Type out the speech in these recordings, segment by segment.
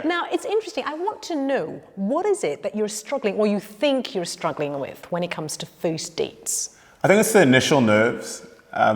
Now, it's interesting. I want to know, what is it that you're struggling or you think you're struggling with when it comes to first dates? I think it's the initial nerves,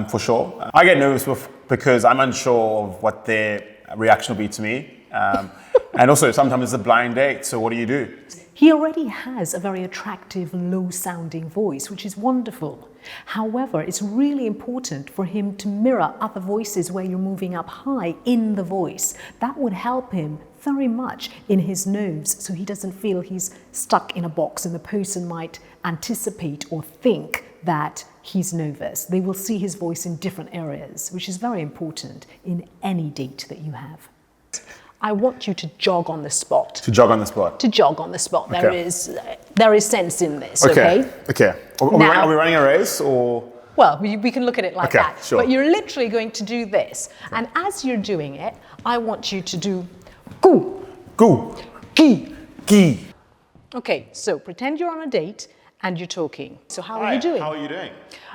for sure. I get nervous because I'm unsure of what their reaction will be to me. And also, sometimes it's a blind date, so what do you do? He already has a very attractive, low-sounding voice, which is wonderful. However, it's really important for him to mirror other voices where you're moving up high in the voice. That would help him very much in his nerves, so he doesn't feel he's stuck in a box and the person might anticipate or think that he's nervous. They will see his voice in different areas, which is very important in any date that you have. I want you to jog on the spot. To jog on the spot? To jog on the spot. Okay. There is sense in this, okay? Okay. Are we running a race or? Well, we can look at it like that. Sure. But you're literally going to do this. Okay. And as you're doing it, I want you to do gu. Gu. Gi. Gi. Okay, so pretend you're on a date and you're talking. So how are you doing? How are you doing?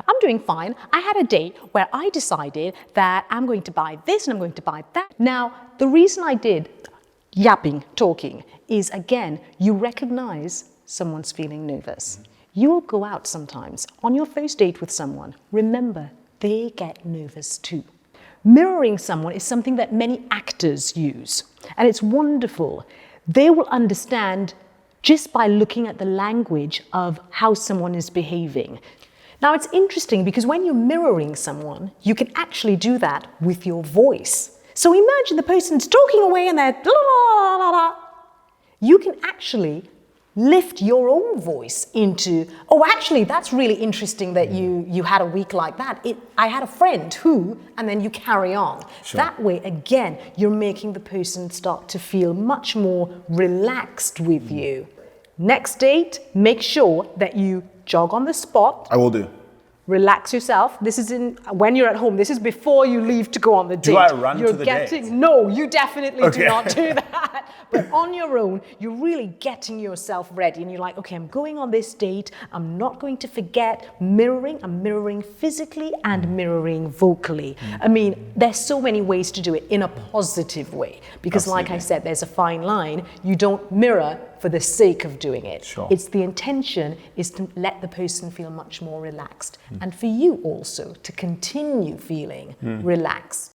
I'm doing fine. I had a date where I decided that I'm going to buy this and I'm going to buy that. Now, the reason I did yapping, talking, is again, you recognize someone's feeling nervous. You'll go out sometimes on your first date with someone. Remember, they get nervous too. Mirroring someone is something that many actors use, and it's wonderful. They will understand just by looking at the language of how someone is behaving. Now, it's interesting because when you're mirroring someone, you can actually do that with your voice. So imagine the person's talking away and they're la la la la. You can actually lift your own voice into, oh, actually, that's really interesting that you had a week like that. I had a friend who, and then you carry on. Sure. That way, again, you're making the person start to feel much more relaxed with you. Next date, make sure that you jog on the spot. I will do. Relax yourself. This is when you're at home. This is before you leave to go on the date. Do I run to the date? No, you definitely do Okay. not do that. But on your own, you're really getting yourself ready. And you're like, okay, I'm going on this date. I'm not going to forget mirroring. I'm mirroring physically and mirroring vocally. I mean, there's so many ways to do it in a positive way. Because like I said, there's a fine line. You don't mirror for the sake of doing it. Sure. It's the intention is to let the person feel much more relaxed. And for you also to continue feeling relaxed.